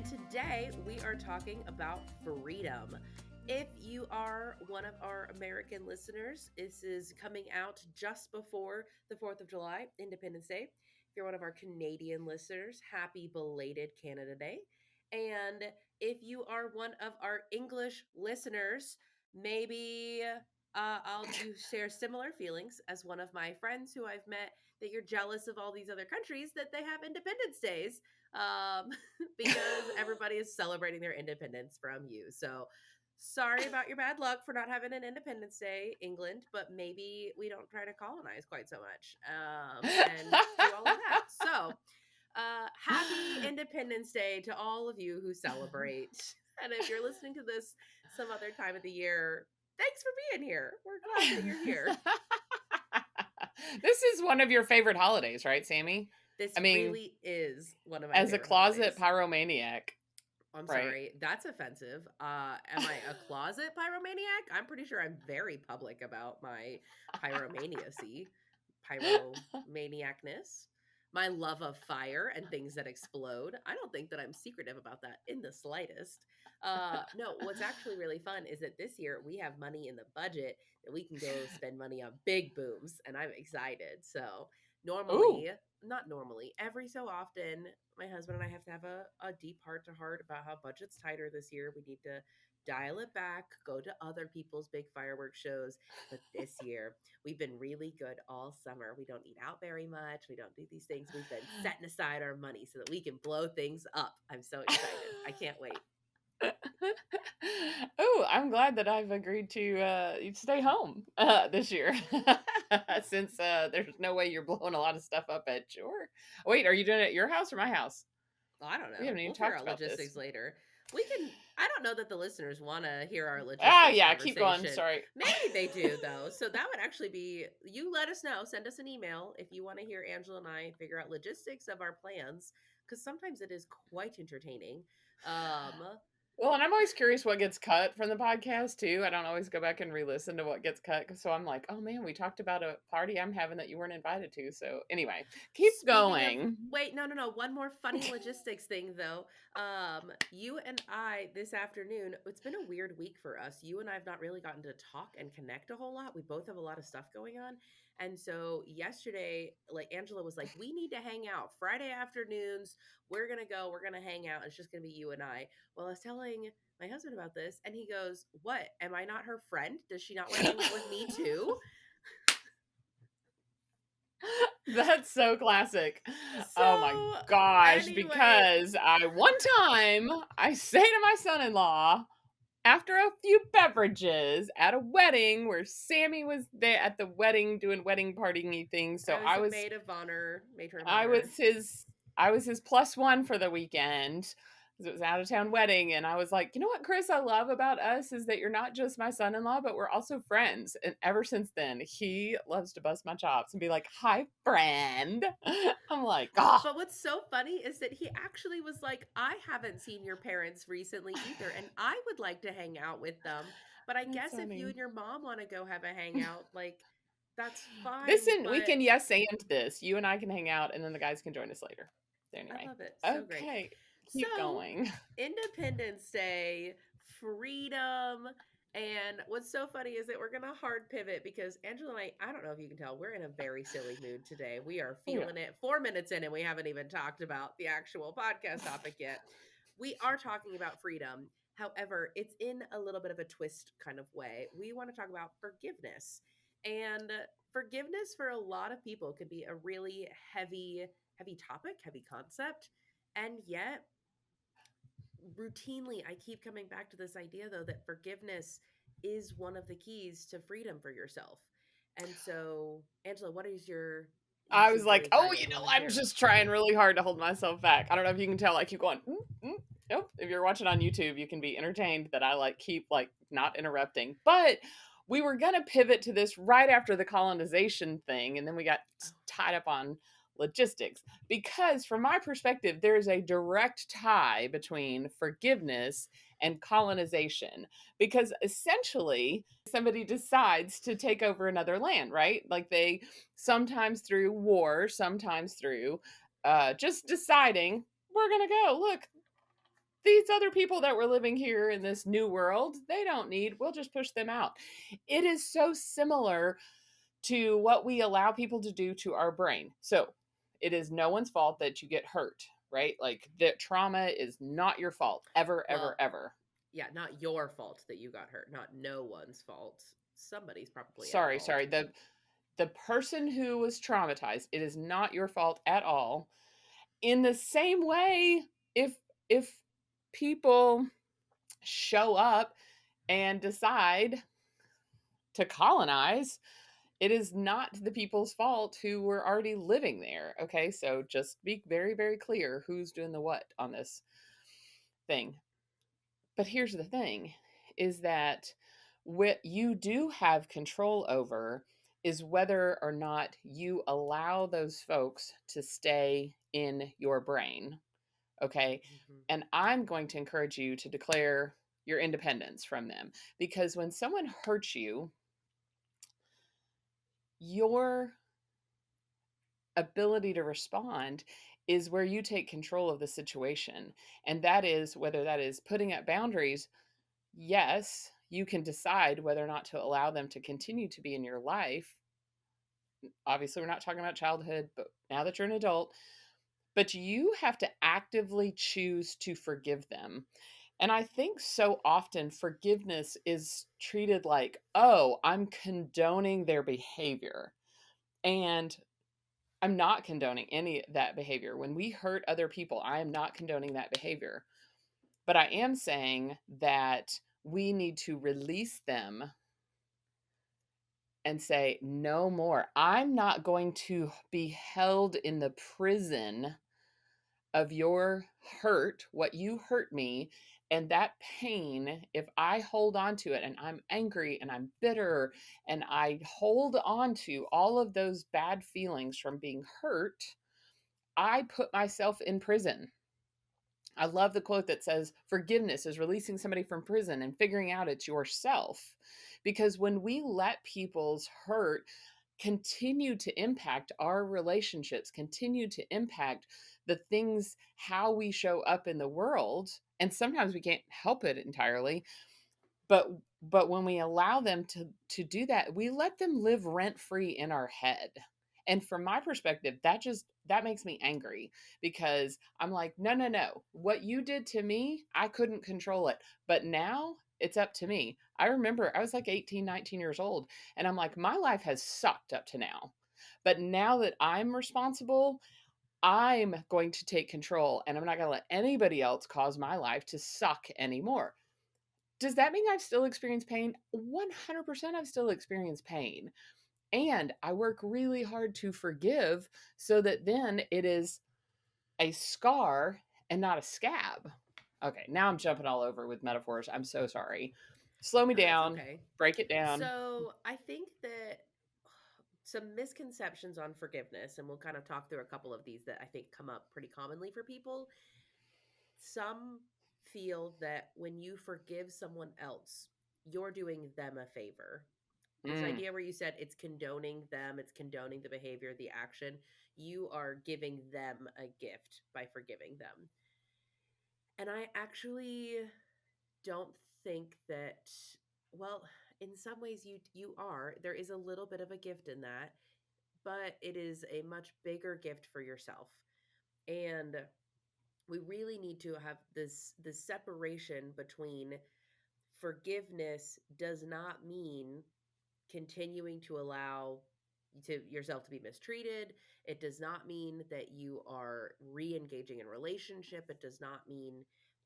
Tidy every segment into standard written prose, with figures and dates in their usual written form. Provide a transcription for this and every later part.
today we are talking about freedom. If you are one of our American listeners, this is coming out just before the 4th of July, Independence Day. If you're one of our Canadian listeners, happy belated Canada Day. And if you are one of our English listeners, maybe you share similar feelings as one of my friends who I've met, that you're jealous of all these other countries that they have Independence Days, um, because everybody is celebrating their independence from you. So sorry about your bad luck for not having an Independence Day, England, but maybe we don't try to colonize quite so much, and do all of that. So happy Independence Day to all of you who celebrate. And if you're listening to this some other time of the year, thanks for being here. We're glad that you're here. This is one of your favorite holidays, right, Sammy? This I mean, really is one of my as a favorite closet holidays. pyromaniac, I'm right? sorry, that's offensive. Am I a closet pyromaniac? I'm pretty sure I'm very public about my pyromaniacy, pyromaniacness, my love of fire and things that explode. I don't think that I'm secretive about that in the slightest. No, what's actually really fun is that this year we have money in the budget that we can go spend money on big booms, and I'm excited. So Ooh. normally, not normally, every so often, my husband and I have to have a deep heart to heart about how budget's tighter this year. We need to dial it back, go to other people's big fireworks shows. But this year, we've been really good all summer. We don't eat out very much. We don't do these things. We've been setting aside our money so that we can blow things up. I'm so excited. I can't wait. Oh, I'm glad that I've agreed to stay home this year, since there's no way you're blowing a lot of stuff up at your. Wait, are you doing it at your house or my house? Well, I don't We know. haven't even We'll figure talked out about this. logistics later. We can. I don't know that the listeners want to hear our Ah, logistics yeah, keep going. conversation. Sorry. Maybe they do, though. So that would actually be. You let us know. Send us an email if you want to hear Angela and I figure out logistics of our plans, because sometimes it is quite entertaining. Um, Well, and I'm always curious what gets cut from the podcast too. I don't always go back and re-listen to what gets cut, so I'm like, oh man, we talked about a party I'm having that you weren't invited to. So anyway, keep Speaking of, going. wait, no. One more funny logistics thing though. You and I this afternoon, it's been a weird week for us. You and I have not really gotten to talk and connect a whole lot. We both have a lot of stuff going on. And so yesterday, like Angela was like, we need to hang out Friday afternoons. We're gonna hang out. It's just gonna be you and I. Well, I was telling my husband about this, and he goes, what? Am I not her friend? Does she not want to hang out with me too? That's so classic. Oh my So gosh, anyway, because one time I say to my son-in-law after a few beverages at a wedding where Sammy was there at the wedding doing wedding partying things. So I was a maid of honor, matron of I honor. was his I was his plus one for the weekend because it was out of town wedding. And I was like, you know what, Chris, I love about us is that you're not just my son-in-law, but we're also friends. And ever since then, he loves to bust my chops and be like, hi, friend. I'm like, oh, But what's so funny is that he actually was like, I haven't seen your parents recently either, and I would like to hang out with them. But I that's guess if you funny. and your mom want to go have a hangout, like, that's fine. Listen, we But can yes and this. You and I can hang out and then the guys can join us later. So I anyway. love it. So great. Okay. Keep So, going. Independence Day, freedom. And what's so funny is that we're going to hard pivot because Angela and I don't know if you can tell, we're in a very silly mood today. We are Oh yeah. feeling it 4 minutes in, and we haven't even talked about the actual podcast topic yet. We are talking about freedom. However, it's in a little bit of a twist kind of way. We want to talk about forgiveness. And forgiveness for a lot of people can be a really heavy topic, heavy concept. And yet, routinely, I keep coming back to this idea, though, that forgiveness is one of the keys to freedom for yourself. And so, Angela, what is your you I was seem very like, oh, excited. You want to I'm share? just trying really hard to hold myself back. I don't know if you can tell, I keep going, Nope. If you're watching on YouTube, you can be entertained that I like keep like not interrupting. But we were gonna pivot to this right after the colonization thing, and then we got Oh, tied up on logistics. Because from my perspective, there's a direct tie between forgiveness and colonization. Because essentially, somebody decides to take over another land, right? Like they sometimes through war, sometimes through just deciding we're gonna go. Look, these other people that were living here in this new world, they don't need, we'll just push them out. It is so similar to what we allow people to do to our brain. So it is no one's fault that you get hurt, right? Like that trauma is not your fault ever, ever, Well, ever. yeah, not your fault that you got hurt, not no one's fault. Somebody's probably at Sorry. fault. The person who was traumatized, it is not your fault at all. In the same way, if if people show up and decide to colonize, it is not the people's fault who were already living there. Okay, so just be very, very clear who's doing the what on this thing. But here's the thing is that what you do have control over is whether or not you allow those folks to stay in your brain. Okay. Hmm. And I'm going to encourage you to declare your independence from them because when someone hurts you, your ability to respond is where you take control of the situation. And that is whether that is putting up boundaries. Yes, you can decide whether or not to allow them to continue to be in your life. Obviously, we're not talking about childhood, but now that you're an adult, but you have to actively choose to forgive them. And I think so often forgiveness is treated like, oh, I'm condoning their behavior. And I'm not condoning any of that behavior. When we hurt other people, I am not condoning that behavior. But I am saying that we need to release them and say, no more. I'm not going to be held in the prison of your hurt, what you hurt me. And that pain, if I hold on to it and I'm angry and I'm bitter and I hold on to all of those bad feelings from being hurt, I put myself in prison. I love the quote that says, forgiveness is releasing somebody from prison and figuring out it's yourself. Because when we let people's hurt continue to impact our relationships, continue to impact the things, how we show up in the world, and sometimes we can't help it entirely, but when we allow them to do that, we let them live rent free in our head. And from my perspective, that makes me angry because I'm like, no, no, no, what you did to me, I couldn't control it, but now it's up to me. I remember I was like 18, 19 years old, and I'm like, my life has sucked up to now, but now that I'm responsible, I'm going to take control, and I'm not going to let anybody else cause my life to suck anymore. Does that mean I've still experienced pain? 100% I've still experienced pain. And I work really hard to forgive so that then it is a scar and not a scab. Okay, now I'm jumping all over with metaphors. I'm so sorry. Slow me No, that's down, okay. break it down. So I think that some misconceptions on forgiveness, and we'll kind of talk through a couple of these that I think come up pretty commonly for people. Some feel that when you forgive someone else, you're doing them a favor. This Mm, idea where you said it's condoning them, it's condoning the behavior, the action, you are giving them a gift by forgiving them. And I actually don't think that, well, in some ways you are. There is a little bit of a gift in that, but it is a much bigger gift for yourself. And we really need to have this separation between forgiveness does not mean continuing to allow to yourself to be mistreated. It does not mean that you are re-engaging in relationship. It does not mean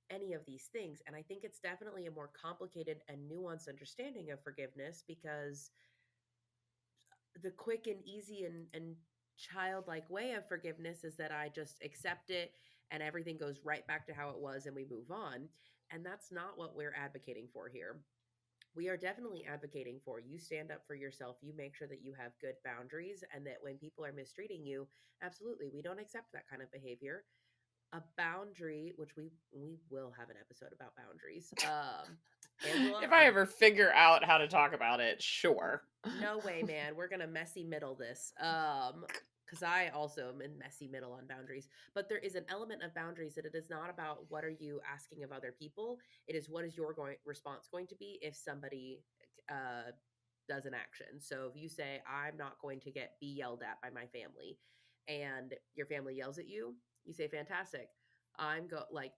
any of these things. And I think it's definitely a more complicated and nuanced understanding of forgiveness because the quick and easy and childlike way of forgiveness is that I just accept it and everything goes right back to how it was and we move on. And that's not what we're advocating for here. We are definitely advocating for you stand up for yourself, you make sure that you have good boundaries, and that when people are mistreating you, absolutely, we don't accept that kind of behavior. A boundary, which we will have an episode about boundaries. Angela, if I ever figure out how to talk about it, sure. no way, man. We're gonna messy middle this. because I also am in messy middle on boundaries. But there is an element of boundaries that it is not about what are you asking of other people. It is what is your response going to be if somebody uh, does an action. So if you say, I'm not going to be yelled at by my family, and your family yells at you, you say, fantastic.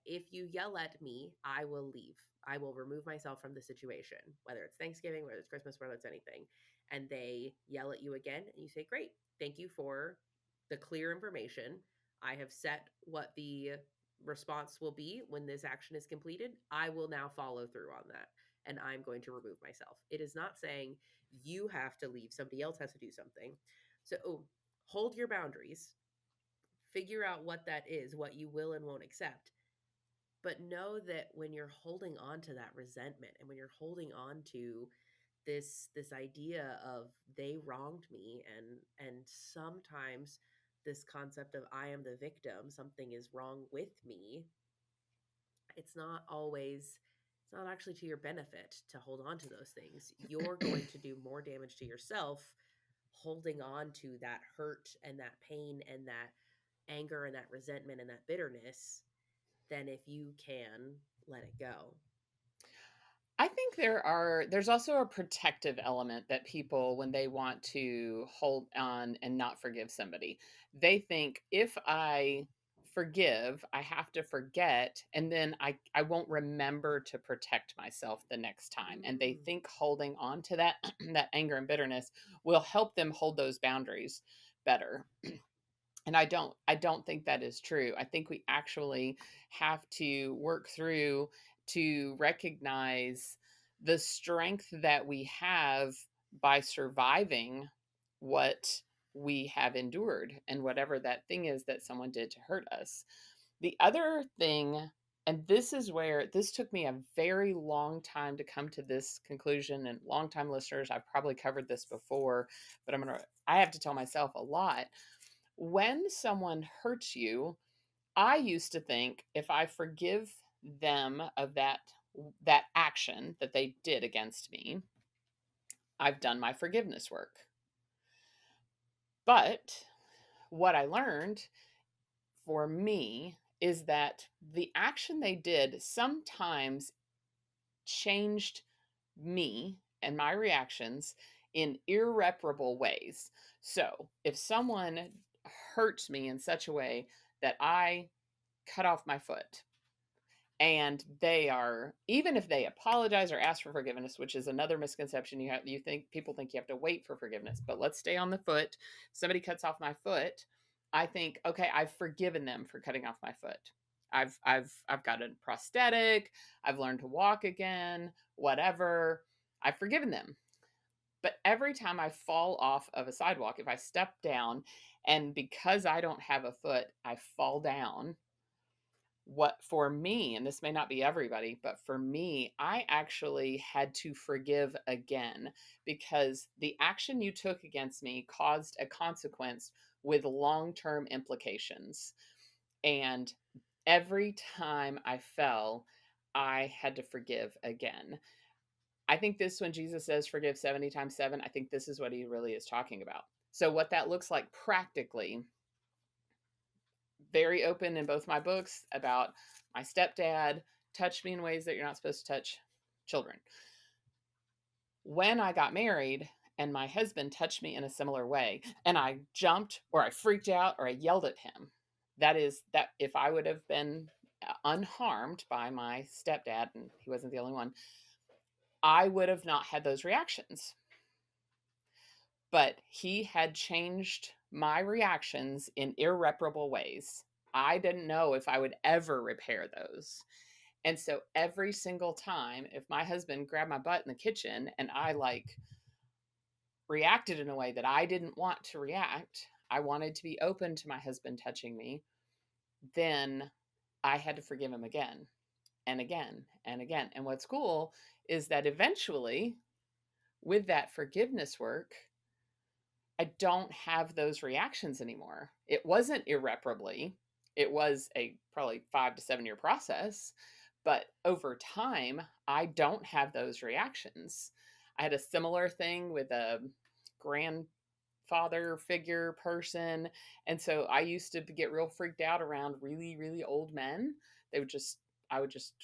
If you yell at me, I will leave. I will remove myself from the situation, whether it's Thanksgiving, whether it's Christmas, whether it's anything. And they yell at you again, and you say, great, thank you for the clear information. I have set what the response will be when this action is completed. I will now follow through on that, and I'm going to remove myself. It is not saying you have to leave, somebody else has to do something. So, hold your boundaries, figure out what that is, what you will and won't accept. But know that when you're holding on to that resentment, and when you're holding on to this idea of they wronged me, and sometimes this concept of I am the victim, something is wrong with me, it's not always, it's not actually to your benefit to hold on to those things. You're going to do more damage to yourself holding on to that hurt and that pain and that anger and that resentment and that bitterness than if you can let it go. I think there's also a protective element that people, when they want to hold on and not forgive somebody, they think if I forgive, I have to forget, and then I won't remember to protect myself the next time. And they Mm. think holding on to that that anger and bitterness will help them hold those boundaries better. And I don't think that is true. I think we actually have to work through to recognize the strength that we have by surviving what we have endured and whatever that thing is that someone did to hurt us. The other thing, and this is where this took me a very long time to come to this conclusion, and long-time listeners, I've probably covered this before, but I have to tell myself a lot. When someone hurts you, I used to think if I forgive them of that action that they did against me, I've done my forgiveness work. But what I learned for me is that the action they did sometimes changed me and my reactions in irreparable ways. So, if someone hurts me in such a way that I cut off my foot, and they are, even if they apologize or ask for forgiveness, which is another misconception, you think people think you have to wait for forgiveness, but let's stay on the foot. Somebody cuts off my foot, I think, okay, I've forgiven them for cutting off my foot. I've got a prosthetic, I've learned to walk again, whatever, I've forgiven them. But every time I fall off of a sidewalk, if I step down and because I don't have a foot, I fall down, what for me, and this may not be everybody, but for me, I actually had to forgive again because the action you took against me caused a consequence with long term implications. And every time I fell, I had to forgive again. I think this, when Jesus says forgive 70 times 7, I think this is what he really is talking about. So, what that looks like practically, very open in both my books about my stepdad touched me in ways that you're not supposed to touch children. When I got married and my husband touched me in a similar way and I jumped or I freaked out or I yelled at him, that is that if I would have been unharmed by my stepdad, and he wasn't the only one, I would have not had those reactions. But he had changed my reactions in irreparable ways. I didn't know if I would ever repair those. And so every single time, if my husband grabbed my butt in the kitchen and I reacted in a way that I didn't want to react, I wanted to be open to my husband touching me, then I had to forgive him again and again and again. And what's cool is that eventually, with that forgiveness work, I don't have those reactions anymore. It wasn't irreparably. It was a probably 5 to 7 year process, but over time, I don't have those reactions. I had a similar thing with a grandfather father figure person. And so I used to get real freaked out around really, really old men. They would just, I would just,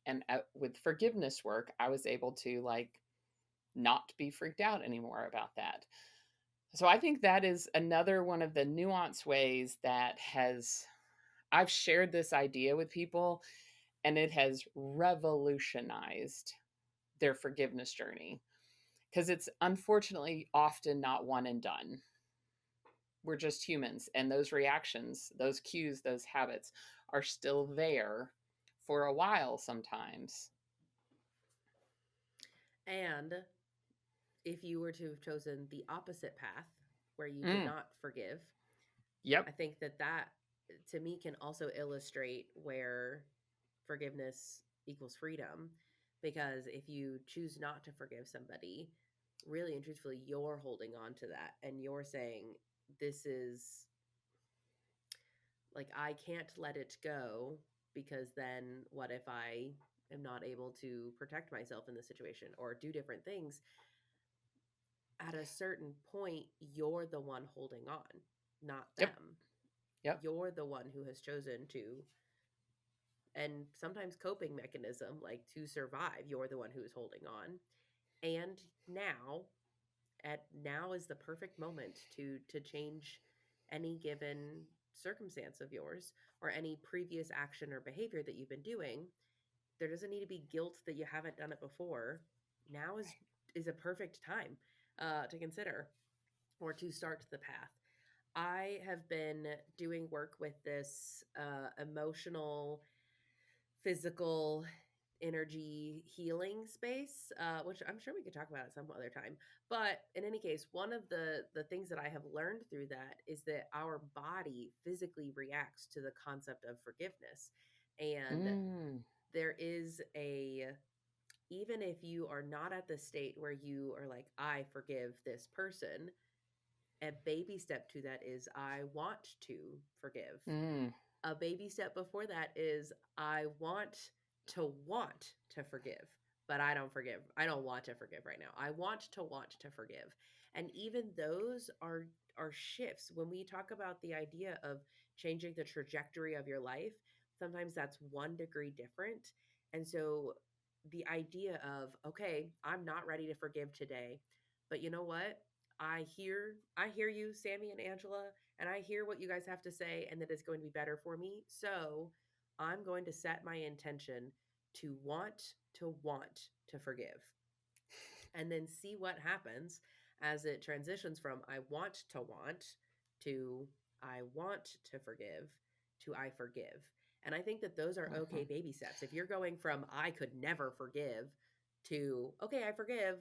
and with forgiveness work, I was able to like not be freaked out anymore about that. So I think that is another one of the nuanced ways that has I've shared this idea with people, and it has revolutionized their forgiveness journey, because it's unfortunately often not one and done. We're just humans, and those reactions, those cues, those habits are still there for a while sometimes. And if you were to have chosen the opposite path where you did Mm, not forgive, I yep. think that that to me can also illustrate where forgiveness equals freedom. Because if you choose not to forgive somebody, really and truthfully, you're holding on to that and you're saying, this is like, I can't let it go because then what if I am not able to protect myself in this situation or do different things? At a certain point, you're the one holding on, not Yep. them. Yep. You're the one who has chosen to, and sometimes coping mechanism, like to survive, you're the one who is holding on. And now, at now is the perfect moment to change any given circumstance of yours or any previous action or behavior that you've been doing. There doesn't need to be guilt that you haven't done it before. Now is a perfect time to consider or to start the path. I have been doing work with this emotional, physical, energy healing space, which I'm sure we could talk about at some other time. But in any case, one of the things that I have learned through that is that our body physically reacts to the concept of forgiveness, and Mm, there is a even if you are not at the state where you are like, I forgive this person, a baby step to that is, I want to forgive. mm. A baby step before that is, I want to forgive, but I don't forgive. I don't want to forgive right now. I want to forgive. And even those are shifts. When we talk about the idea of changing the trajectory of your life, sometimes that's 1 degree different. And so the idea of, okay, I'm not ready to forgive today, but you know what? I hear you, Sammy and Angela, and I hear what you guys have to say and that it's going to be better for me. So I'm going to set my intention to want to forgive and then see what happens as it transitions from I want to I want to forgive to I forgive. And I think that those are okay Mhm. baby steps. If you're going from I could never forgive to okay, I forgive,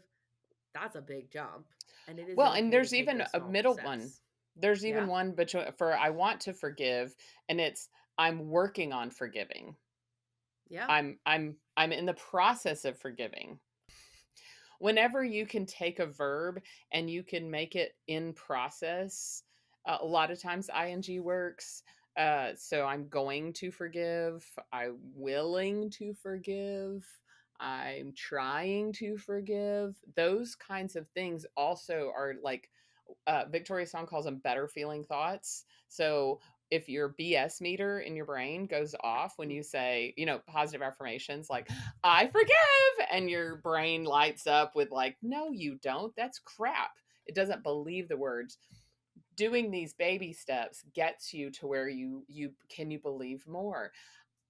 that's a big jump. And it is Well, and okay to there's take even those a small middle one. steps. There's even Yeah. one between for I want to forgive, and it's I'm working on forgiving. Yeah. I'm in the process of forgiving. Whenever you can take a verb and you can make it in process, a lot of times ing works. So I'm going to forgive, I'm willing to forgive, I'm trying to forgive. Those kinds of things also are like Victoria Song calls them better feeling thoughts. So if your BS meter in your brain goes off when you say, positive affirmations like, I forgive, and your brain lights up with, like, no, you don't. That's crap. It doesn't believe the words. Doing these baby steps gets you to where you believe more.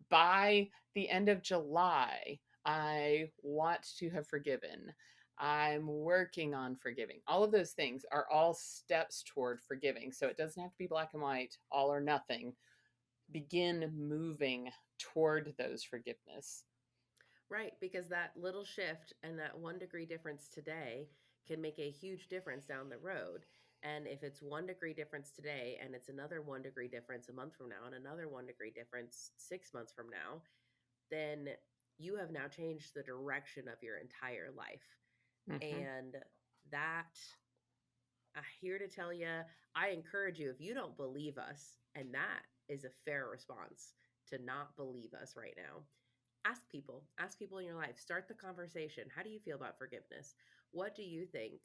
By the end of July, I want to have forgiven. I'm working on forgiving. All of those things are all steps toward forgiving. So it doesn't have to be black and white, all or nothing. Begin moving toward those forgiveness. Right, because that little shift and that 1 degree difference today can make a huge difference down the road. And if it's 1 degree difference today and it's another 1 degree difference a month from now and another 1 degree difference 6 months from now, then you have now changed the direction of your entire life. Hmm. And that I'm here to tell you, I encourage you, if you don't believe us, and that is a fair response to not believe us right now, ask people in your life, start the conversation. How do you feel about forgiveness? What do you think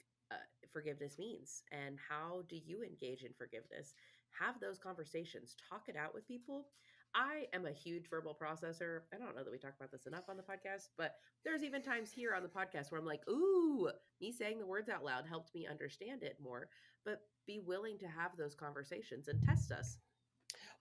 forgiveness means and how do you engage in forgiveness. Have those conversations, talk it out with people. I am a huge verbal processor. I don't know that we talk about this enough on the podcast, but there's even times here on the podcast where I'm like, ooh, me saying the words out loud helped me understand it more. But be willing to have those conversations and test us.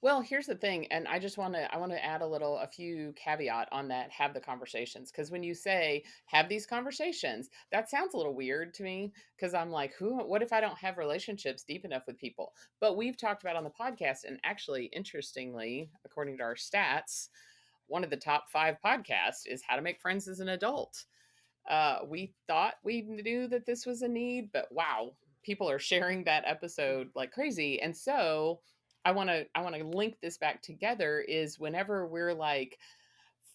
Well, here's the thing, and I want to add a few caveat on that. Have the conversations, because when you say have these conversations, that sounds a little weird to me. Because I'm like, who? What if I don't have relationships deep enough with people? But we've talked about on the podcast, and actually, interestingly, according to our stats, one of the top 5 podcasts is How to Make Friends as an Adult. We thought we knew that this was a need, but wow, people are sharing that episode like crazy. And so I want to link this back together is whenever we're like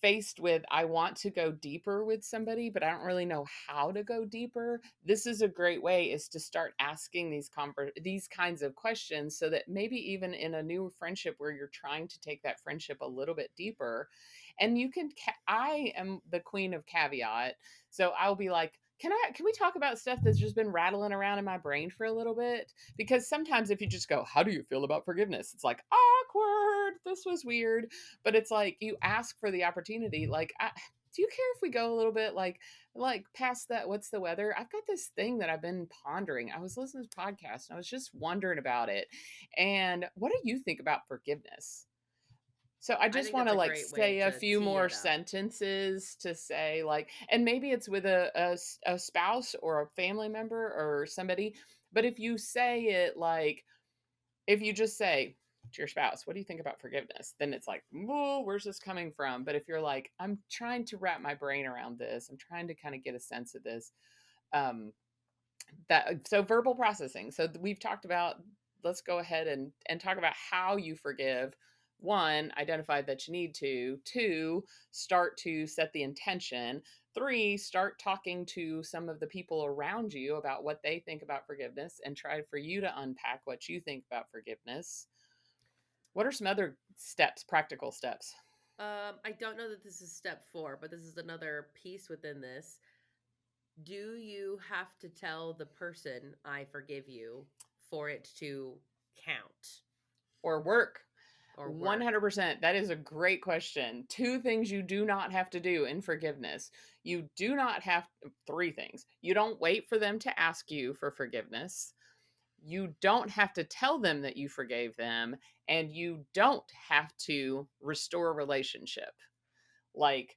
faced with I want to go deeper with somebody, but I don't really know how to go deeper. This is a great way is to start asking these kinds of questions so that maybe even in a new friendship where you're trying to take that friendship a little bit deeper and you can I am the queen of caveat. So I'll be like, can we talk about stuff that's just been rattling around in my brain for a little bit? Because sometimes if you just go, how do you feel about forgiveness? It's like awkward. This was weird. But it's like you ask for the opportunity. Like, do you care if we go a little bit like past that? What's the weather? I've got this thing that I've been pondering. I was listening to this podcast and I was just wondering about it. And what do you think about forgiveness? So I I just think want that's to a like great way say a to few tee more it up. sentences to say like, and maybe it's with a spouse or a family member or somebody. But if you say it like, if you just say to your spouse, what do you think about forgiveness? Then it's like, whoa, where's this coming from? But if you're like, I'm trying to wrap my brain around this, I'm trying to kind of get a sense of this. Um, that so verbal processing. So we've talked about. Let's go ahead and talk about how you forgive. One, identify that you need to. Two, start to set the intention. Three, start talking to some of the people around you about what they think about forgiveness and try for you to unpack what you think about forgiveness. What are some other steps, practical steps? I don't know that this is step 4, but this is another piece within this. Do you have to tell the person I forgive you for it to count Or work? or work? 100%. That is a great question. Two things you do not have to do in forgiveness. You do not have three things. You don't wait for them to ask you for forgiveness. You don't have to tell them that you forgave them. And you don't have to restore a relationship. Like,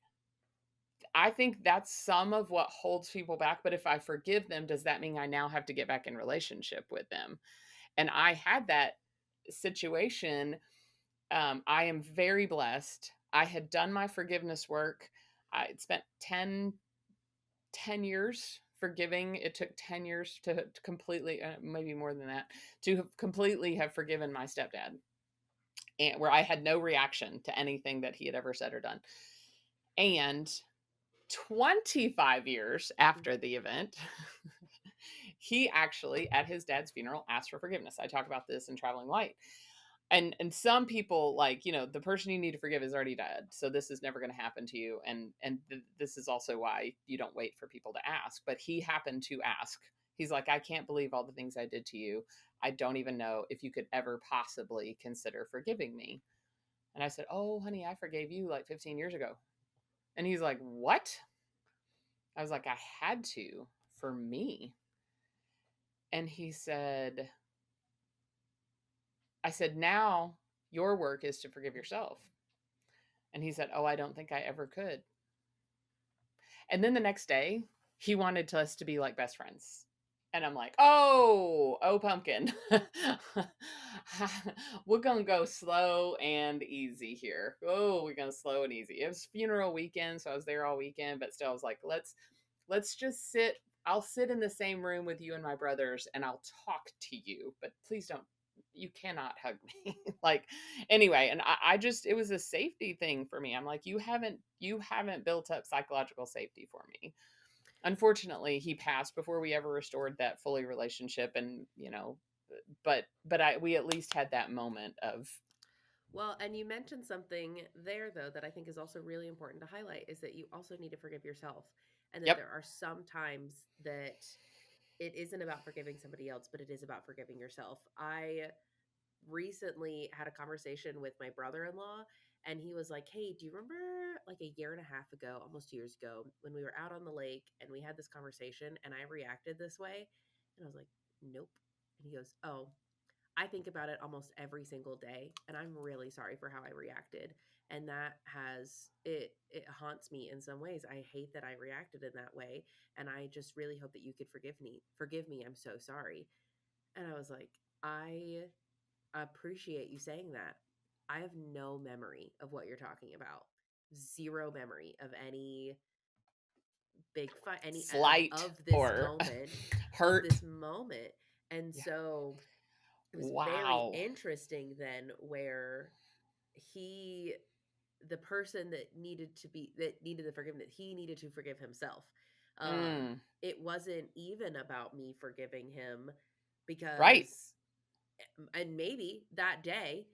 I think that's some of what holds people back. But if I forgive them, does that mean I now have to get back in relationship with them? And I had that situation. I am very blessed. I had done my forgiveness work. I had spent 10 years forgiving. It took 10 years to completely, maybe more than that, to have completely have forgiven my stepdad, and where I had no reaction to anything that he had ever said or done. And 25 years after the event, he actually, at his dad's funeral, asked for forgiveness. I talk about this in Traveling Light. And some people like, the person you need to forgive is already dead, so this is never going to happen to you. And this is also why you don't wait for people to ask, but he happened to ask. He's like, I can't believe all the things I did to you. I don't even know if you could ever possibly consider forgiving me. And I said, oh honey, I forgave you like 15 years ago. And he's like, what? I was like, I had to, for me. And he said, I said, now your work is to forgive yourself. And he said, oh, I don't think I ever could. And then the next day, he wanted us to be like best friends. And I'm like, oh, pumpkin. We're going to go slow and easy here. Oh, we're going to slow and easy. It was funeral weekend, so I was there all weekend, but still I was like, let's just sit. I'll sit in the same room with you and my brothers and I'll talk to you, but please don't, you cannot hug me. Like, anyway, and I just, it was a safety thing for me. I'm like, you haven't built up psychological safety for me. Unfortunately, he passed before we ever restored that fully relationship. And, but we at least had that moment of, Well, and you mentioned something there, though, that I think is also really important to highlight is that you also need to forgive yourself. And that yep, there are some times that it isn't about forgiving somebody else, but it is about forgiving yourself. I recently had a conversation with my brother-in-law, and he was like, "Hey, do you remember like a year and a half ago, almost 2 years ago, when we were out on the lake and we had this conversation and I reacted this way?" And I was like, "Nope." And he goes, "Oh, I think about it almost every single day, and I'm really sorry for how I reacted. And that has it haunts me in some ways. I hate that I reacted in that way, and I just really hope that you could forgive me. Forgive me. I'm so sorry." And I was like, "I appreciate you saying that. I have no memory of what you're talking about. Zero memory of any big fight, any Slight of this or moment, of hurt. this moment." And Yeah. so it was very Wow. interesting then where he the person that needed the forgiveness, he needed to forgive himself. Mm, It wasn't even about me forgiving him, right. because and maybe that day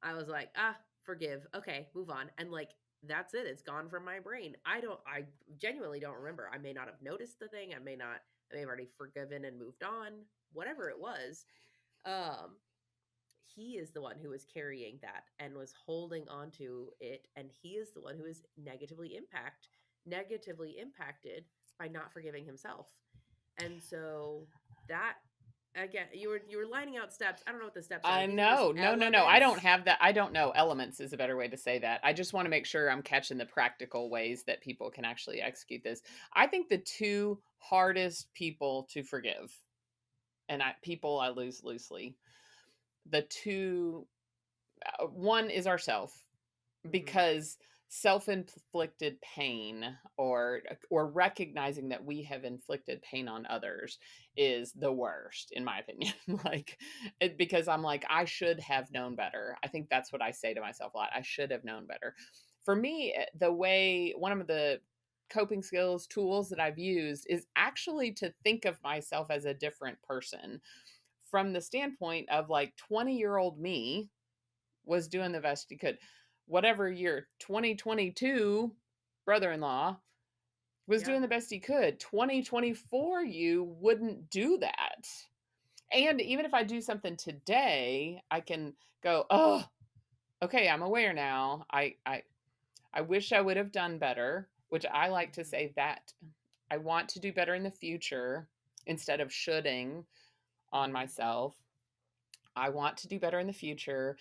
I was like, "Ah, forgive. Okay, move on." And like that's it. It's gone from my brain. I genuinely don't remember. I may not have noticed the thing. I may have already forgiven and moved on. Whatever it was. Um he is the one who was carrying that and was holding on to it, and he is the one who is negatively impacted by not forgiving himself. And so that, again, you were lining out steps. I don't know what the steps are. I These are just know. No, no, no. I don't elements. have that. I don't know. Elements is a better way to say that. I just want to make sure I'm catching the practical ways that people can actually execute this. I think the two hardest people to forgive, and people I lose loosely, the two, one is ourself, Hmm. because self-inflicted pain, or recognizing that we have inflicted pain on others, is the worst in my opinion. Like, because I'm like, I should have known better. I think that's what I say to myself a lot. I should have known better. For me, the way, one of the coping skills tools that I've used is actually to think of myself as a different person, from the standpoint of like 20-year-old me was doing the best he could. Whatever year, 2022 brother-in-law was Yeah. doing the best he could. 2024 you wouldn't do that. And even if I do something today, I can go, "Oh, okay, I'm aware now. I wish I would have done better," which I like to Hmm. say that I want to do better in the future instead of shoulding on Hmm. myself. I want to do better in the future.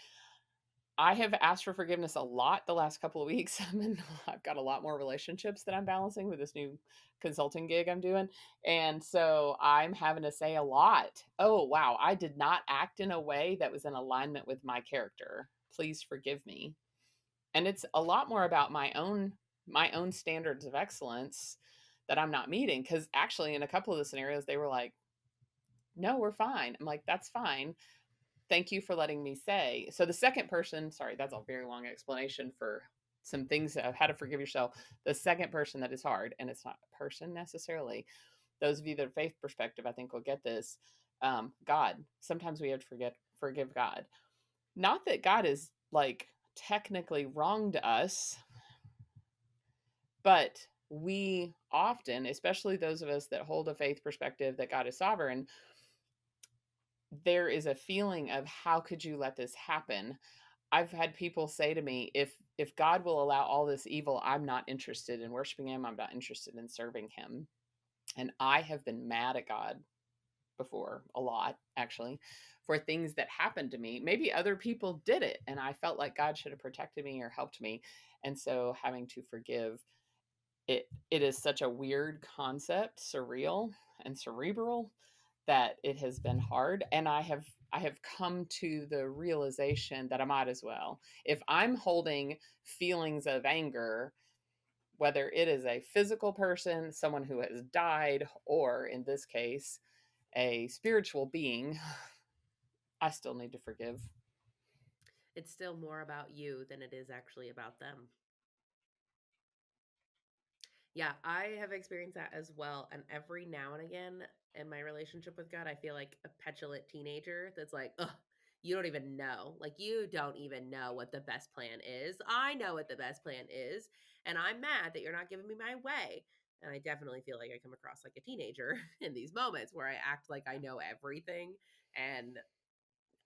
I have asked for forgiveness a lot the last couple of weeks. I've got a lot more relationships that I'm balancing with this new consulting gig I'm doing. And so I'm having to say a lot. "Oh, wow, I did not act in a way that was in alignment with my character. Please forgive me." And it's a lot more about my own standards of excellence that I'm not meeting, cuz actually in a couple of the scenarios they were like, "No, we're fine." I'm like, "That's fine. Thank you for letting me say." So the second person, sorry, that's a very long explanation for some things of how to forgive yourself. The second person that is hard, and it's not a person necessarily. Those of you that are faith perspective, I think will get this. God. Sometimes we have to forgive God. Not that God is like technically wronged us, but we often, especially those of us that hold a faith perspective that God is sovereign, there is a feeling of, how could you let this happen? I've had people say to me, if God will allow all this evil, I'm not interested in worshiping him. I'm not interested in serving him. And I have been mad at God before, a lot actually, for things that happened to me. Maybe other people did it and I felt like God should have protected me or helped me. And so having to forgive, it is such a weird concept, surreal and cerebral, that it has been hard. And I have come to the realization that I might as well, if I'm holding feelings of anger, whether it is a physical person, someone who has died, or in this case a spiritual being, I still need to forgive. It's still more about you than it is actually about them. Yeah, I have experienced that as well. And every now and again in my relationship with God, I feel like a petulant teenager that's like, "Ugh, you don't even know. Like, you don't even know what the best plan is. I know what the best plan is. And I'm mad that you're not giving me my way." And I definitely feel like I come across like a teenager in these moments where I act like I know everything, and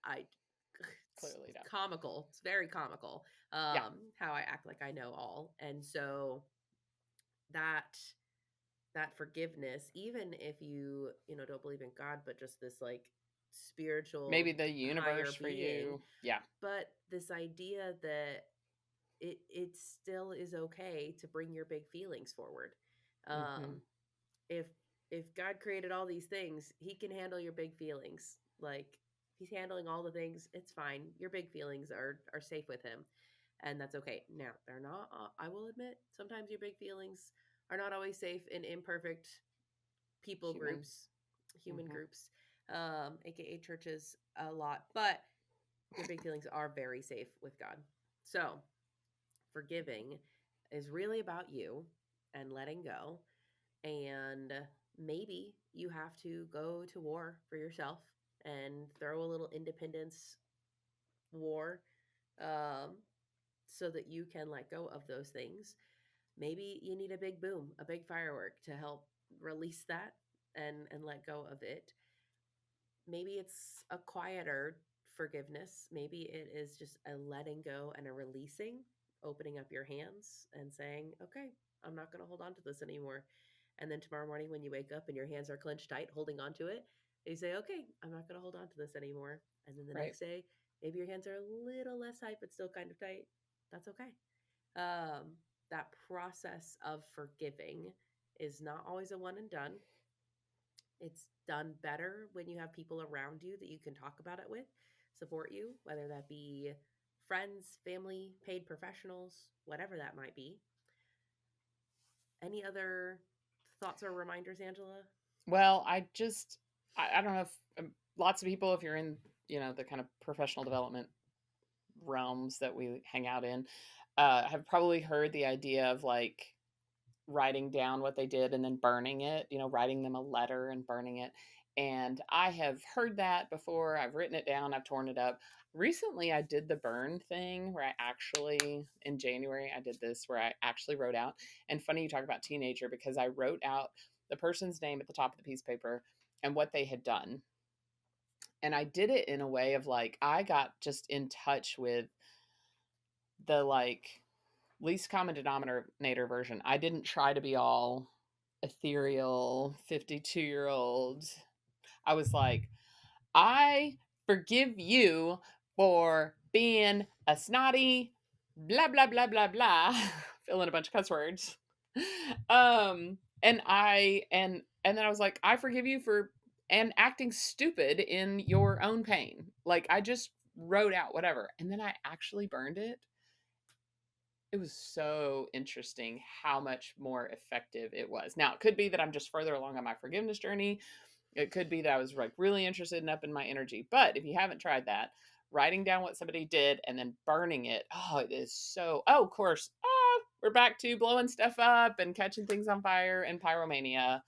I it's Clearly don't. comical. It's very comical. Yeah. How I act like I know all. And so that that forgiveness, even if don't believe in God, but just this like spiritual Maybe the higher universe for being, you. Yeah. but this idea that it still is okay to bring your big feelings forward. Mm-hmm. Um if if God created all these things, he can handle your big feelings. Like, he's handling all the things, it's fine. Your big feelings are safe with him, and that's okay. Now, they're not, I will admit, sometimes your big feelings are not always safe in imperfect people Human. groups, human Mm-hmm. groups, aka churches a lot, but your big feelings are very safe with God. So, forgiving is really about you and letting go. And maybe you have to go to war for yourself and throw a little independence war, um, so that you can let go of those things. Maybe you need a big boom, a big firework to help release that and let go of it. Maybe it's a quieter forgiveness. Maybe it is just a letting go and a releasing, opening up your hands and saying, okay, I'm not going to hold on to this anymore. And then tomorrow morning, when you wake up and your hands are clenched tight, holding on to it, you say, okay, I'm not going to hold on to this anymore. And then the Right. next day, maybe your hands are a little less tight, but still kind of tight. That's okay. Um, that process of forgiving is not always a one and done. It's done better when you have people around you that you can talk about it with, support you, whether that be friends, family, paid professionals, whatever that might be. Any other thoughts or reminders, Angela? Well, I don't know if lots of people, if you're in, the kind of professional development realms that we hang out in, have probably heard the idea of like writing down what they did and then burning it, writing them a letter and burning it. And I have heard that before. I've written it down, I've torn it up. Recently, I did the burn thing where in January, I did this where I actually wrote out. And funny you talk about teenager, because I wrote out the person's name at the top of the piece of paper and what they had done. And I did it in a way of like, I got just in touch with the like least common denominator version. I didn't try to be all ethereal 52-year-old. I was like, I forgive you for being a snotty blah blah blah blah blah, fill in a bunch of cuss words. And then I was like, I forgive you for and acting stupid in your own pain. Like, I just wrote out whatever, and then I actually burned it. It was so interesting how much more effective it was. Now, it could be that I'm just further along on my forgiveness journey. It could be that I was like really interested in upping my energy. But if you haven't tried that, writing down what somebody did and then burning it, oh, it is so. Oh, of course. Oh, we're back to blowing stuff up and catching things on fire and pyromania.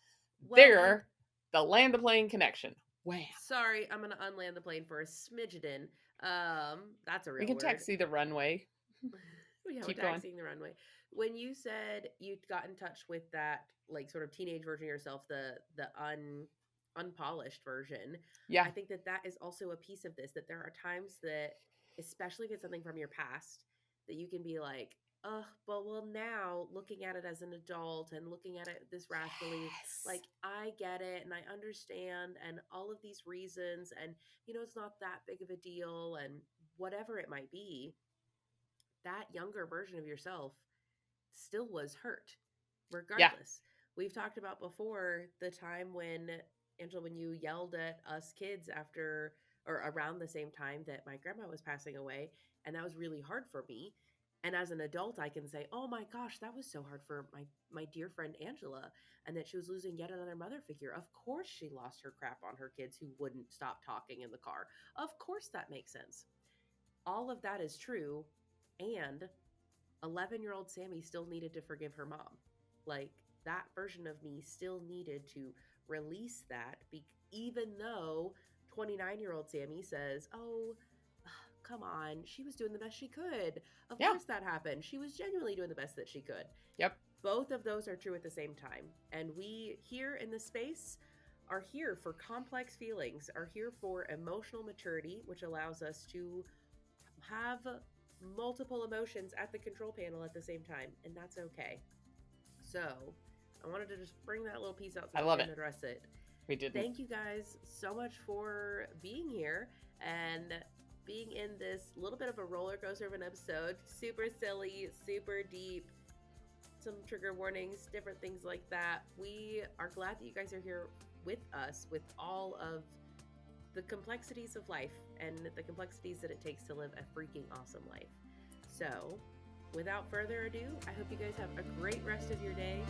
Well, and There, the land the plane connection. Wham. sorry, I'm going to unland the plane for a smidgen. That's a We real can word. taxi the runway. Yeah, we're Keep going. taxiing the runway. When you said you got in touch with that, like, sort of teenage version of yourself, the unpolished version, Yeah. I think that that is also a piece of this. That there are times that, especially if it's something from your past, that you can be like, oh, but well, now looking at it as an adult and looking at it this rationally, Yes. like, I get it and I understand and all of these reasons, and it's not that big of a deal, and whatever it might be, that younger version of yourself still was hurt Yeah. regardless. We've talked about before the time when, Angela, when you yelled at us kids after or around the same time that my grandma was passing away, and that was really hard for me. And as an adult, I can say, "Oh my gosh, that was so hard for my dear friend Angela, and that she was losing yet another mother figure. Of course, she lost her crap on her kids who wouldn't stop talking in the car. Of course, that makes sense. All of that is true, and 11-year-old Sammy still needed to forgive her mom. Like, that version of me still needed to release that, even though 29-year-old Sammy says, oh, come on, she was doing the best she could. Of Yeah. course that happened. She was genuinely doing the best that she could. Yep. Both of those are true at the same time. And we here in this space are here for complex feelings, are here for emotional maturity, which allows us to have multiple emotions at the control panel at the same time. And that's okay. So I wanted to just bring that little piece out so I we love didn't it. address it. We didn't. Thank you guys so much for being here and being in this little bit of a roller coaster of an episode. Super silly, super deep, some trigger warnings, different things like that. We are glad that you guys are here with us with all of the complexities of life and the complexities that it takes to live a freaking awesome life. So, without further ado, I hope you guys have a great rest of your day.